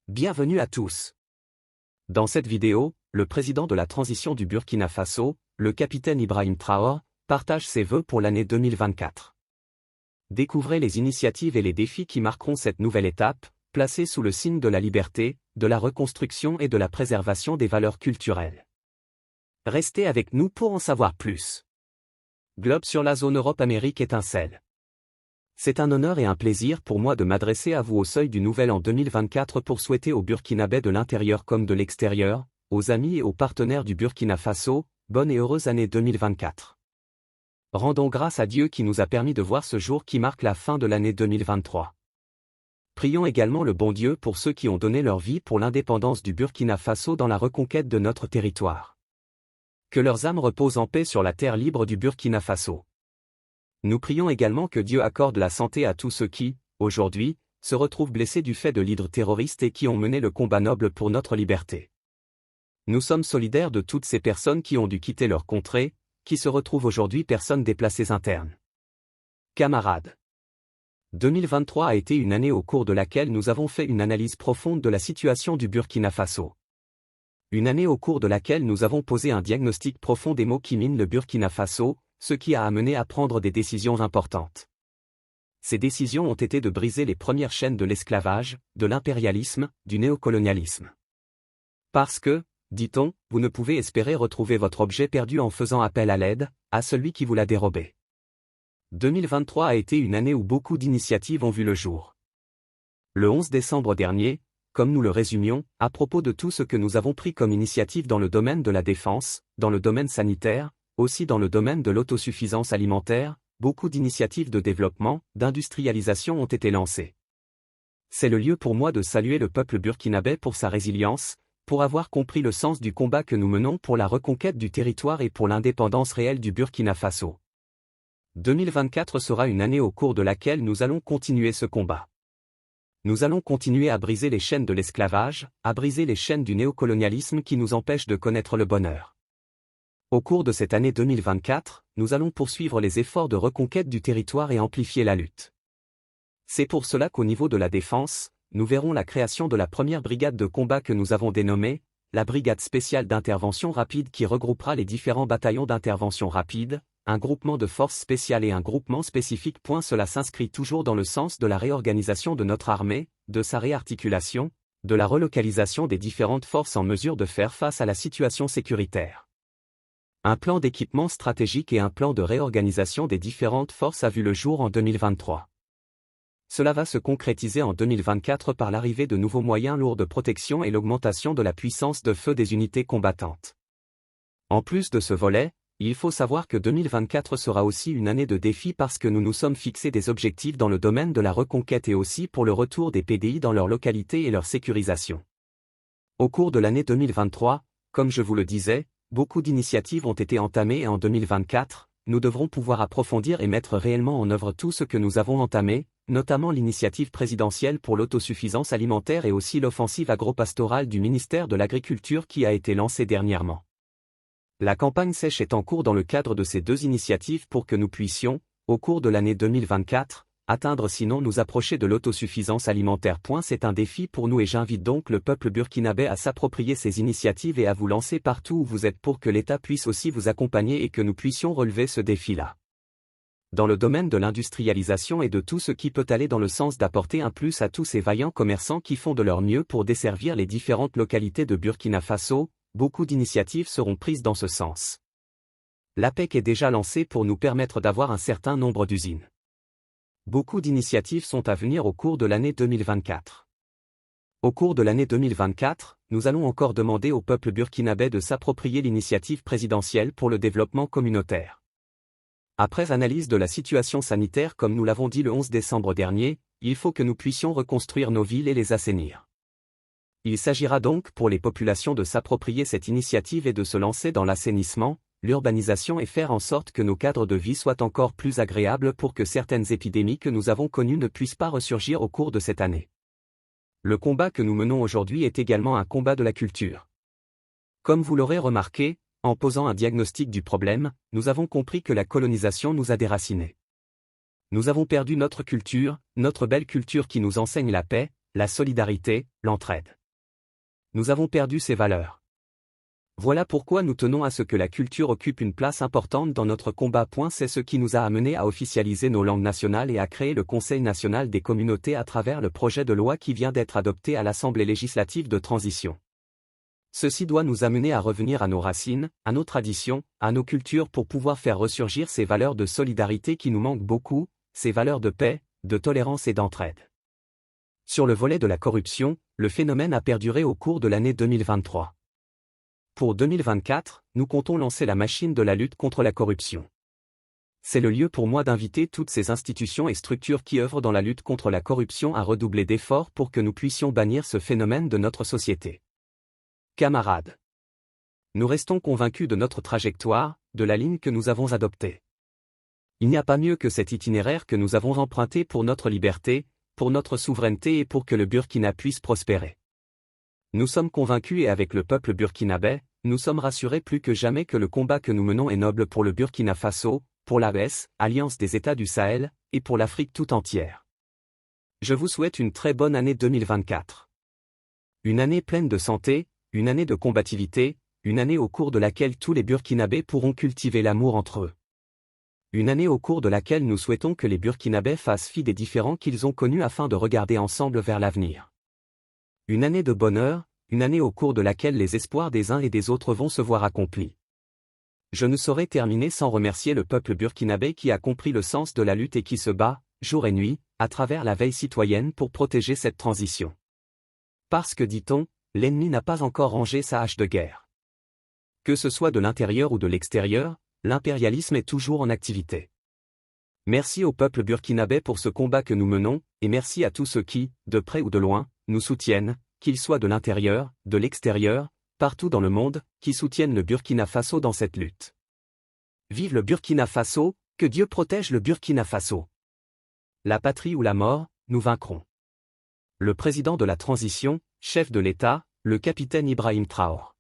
Bienvenue à tous. Dans cette vidéo, le président de la transition du Burkina Faso, le capitaine Ibrahim Traoré, partage ses vœux pour l'année 2024. Découvrez les initiatives et les défis qui marqueront cette nouvelle étape, placée sous le signe de la liberté, de la reconstruction et de la préservation des valeurs culturelles. Restez avec nous pour en savoir plus. Globe sur la zone Europe-Amérique étincelle. C'est un honneur et un plaisir pour moi de m'adresser à vous au seuil du nouvel an 2024 pour souhaiter aux Burkinabés de l'intérieur comme de l'extérieur, aux amis et aux partenaires du Burkina Faso, bonne et heureuse année 2024. Rendons grâce à Dieu qui nous a permis de voir ce jour qui marque la fin de l'année 2023. Prions également le bon Dieu pour ceux qui ont donné leur vie pour l'indépendance du Burkina Faso dans la reconquête de notre territoire. Que leurs âmes reposent en paix sur la terre libre du Burkina Faso. Nous prions également que Dieu accorde la santé à tous ceux qui, aujourd'hui, se retrouvent blessés du fait de l'hydre terroriste et qui ont mené le combat noble pour notre liberté. Nous sommes solidaires de toutes ces personnes qui ont dû quitter leur contrée, qui se retrouvent aujourd'hui personnes déplacées internes. Camarades, 2023 a été une année au cours de laquelle nous avons fait une analyse profonde de la situation du Burkina Faso. Une année au cours de laquelle nous avons posé un diagnostic profond des maux qui minent le Burkina Faso, ce qui a amené à prendre des décisions importantes. Ces décisions ont été de briser les premières chaînes de l'esclavage, de l'impérialisme, du néocolonialisme. Parce que, dit-on, vous ne pouvez espérer retrouver votre objet perdu en faisant appel à l'aide, à celui qui vous l'a dérobé. 2023 a été une année où beaucoup d'initiatives ont vu le jour. Le 11 décembre dernier, comme nous le résumions, à propos de tout ce que nous avons pris comme initiative dans le domaine de la défense, dans le domaine sanitaire, aussi dans le domaine de l'autosuffisance alimentaire, beaucoup d'initiatives de développement, d'industrialisation ont été lancées. C'est le lieu pour moi de saluer le peuple burkinabé pour sa résilience, pour avoir compris le sens du combat que nous menons pour la reconquête du territoire et pour l'indépendance réelle du Burkina Faso. 2024 sera une année au cours de laquelle nous allons continuer ce combat. Nous allons continuer à briser les chaînes de l'esclavage, à briser les chaînes du néocolonialisme qui nous empêchent de connaître le bonheur. Au cours de cette année 2024, nous allons poursuivre les efforts de reconquête du territoire et amplifier la lutte. C'est pour cela qu'au niveau de la défense, nous verrons la création de la première brigade de combat que nous avons dénommée, la brigade spéciale d'intervention rapide qui regroupera les différents bataillons d'intervention rapide, un groupement de forces spéciales et un groupement spécifique. Cela s'inscrit toujours dans le sens de la réorganisation de notre armée, de sa réarticulation, de la relocalisation des différentes forces en mesure de faire face à la situation sécuritaire. Un plan d'équipement stratégique et un plan de réorganisation des différentes forces a vu le jour en 2023. Cela va se concrétiser en 2024 par l'arrivée de nouveaux moyens lourds de protection et l'augmentation de la puissance de feu des unités combattantes. En plus de ce volet, il faut savoir que 2024 sera aussi une année de défis parce que nous nous sommes fixés des objectifs dans le domaine de la reconquête et aussi pour le retour des PDI dans leur localité et leur sécurisation. Au cours de l'année 2023, comme je vous le disais, beaucoup d'initiatives ont été entamées et en 2024, nous devrons pouvoir approfondir et mettre réellement en œuvre tout ce que nous avons entamé, notamment l'initiative présidentielle pour l'autosuffisance alimentaire et aussi l'offensive agropastorale du ministère de l'Agriculture qui a été lancée dernièrement. La campagne sèche est en cours dans le cadre de ces deux initiatives pour que nous puissions, au cours de l'année 2024, atteindre sinon nous approcher de l'autosuffisance alimentaire. C'est un défi pour nous et j'invite donc le peuple burkinabé à s'approprier ces initiatives et à vous lancer partout où vous êtes pour que l'État puisse aussi vous accompagner et que nous puissions relever ce défi-là. Dans le domaine de l'industrialisation et de tout ce qui peut aller dans le sens d'apporter un plus à tous ces vaillants commerçants qui font de leur mieux pour desservir les différentes localités de Burkina Faso, beaucoup d'initiatives seront prises dans ce sens. L'APEC est déjà lancée pour nous permettre d'avoir un certain nombre d'usines. Beaucoup d'initiatives sont à venir au cours de l'année 2024. Au cours de l'année 2024, nous allons encore demander au peuple burkinabé de s'approprier l'initiative présidentielle pour le développement communautaire. Après analyse de la situation sanitaire comme nous l'avons dit le 11 décembre dernier, il faut que nous puissions reconstruire nos villes et les assainir. Il s'agira donc pour les populations de s'approprier cette initiative et de se lancer dans l'assainissement, l'urbanisation et faire en sorte que nos cadres de vie soient encore plus agréables pour que certaines épidémies que nous avons connues ne puissent pas ressurgir au cours de cette année. Le combat que nous menons aujourd'hui est également un combat de la culture. Comme vous l'aurez remarqué, en posant un diagnostic du problème, nous avons compris que la colonisation nous a déracinés. Nous avons perdu notre culture, notre belle culture qui nous enseigne la paix, la solidarité, l'entraide. Nous avons perdu ces valeurs. Voilà pourquoi nous tenons à ce que la culture occupe une place importante dans notre combat. C'est ce qui nous a amenés à officialiser nos langues nationales et à créer le Conseil national des communautés à travers le projet de loi qui vient d'être adopté à l'Assemblée législative de transition. Ceci doit nous amener à revenir à nos racines, à nos traditions, à nos cultures pour pouvoir faire ressurgir ces valeurs de solidarité qui nous manquent beaucoup, ces valeurs de paix, de tolérance et d'entraide. Sur le volet de la corruption, le phénomène a perduré au cours de l'année 2023. Pour 2024, nous comptons lancer la machine de la lutte contre la corruption. C'est le lieu pour moi d'inviter toutes ces institutions et structures qui œuvrent dans la lutte contre la corruption à redoubler d'efforts pour que nous puissions bannir ce phénomène de notre société. Camarades, nous restons convaincus de notre trajectoire, de la ligne que nous avons adoptée. Il n'y a pas mieux que cet itinéraire que nous avons emprunté pour notre liberté, pour notre souveraineté et pour que le Burkina puisse prospérer. Nous sommes convaincus et avec le peuple burkinabé, nous sommes rassurés plus que jamais que le combat que nous menons est noble pour le Burkina Faso, pour l'AES, Alliance des États du Sahel, et pour l'Afrique tout entière. Je vous souhaite une très bonne année 2024. Une année pleine de santé, une année de combativité, une année au cours de laquelle tous les Burkinabés pourront cultiver l'amour entre eux. Une année au cours de laquelle nous souhaitons que les Burkinabés fassent fi des différends qu'ils ont connus afin de regarder ensemble vers l'avenir. Une année de bonheur, une année au cours de laquelle les espoirs des uns et des autres vont se voir accomplis. Je ne saurais terminer sans remercier le peuple burkinabé qui a compris le sens de la lutte et qui se bat, jour et nuit, à travers la veille citoyenne pour protéger cette transition. Parce que, dit-on, l'ennemi n'a pas encore rangé sa hache de guerre. Que ce soit de l'intérieur ou de l'extérieur, l'impérialisme est toujours en activité. Merci au peuple burkinabé pour ce combat que nous menons, et merci à tous ceux qui, de près ou de loin, nous soutiennent, qu'ils soient de l'intérieur, de l'extérieur, partout dans le monde, qui soutiennent le Burkina Faso dans cette lutte. Vive le Burkina Faso, que Dieu protège le Burkina Faso. La patrie ou la mort, nous vaincrons. Le président de la transition, chef de l'État, le capitaine Ibrahim Traoré.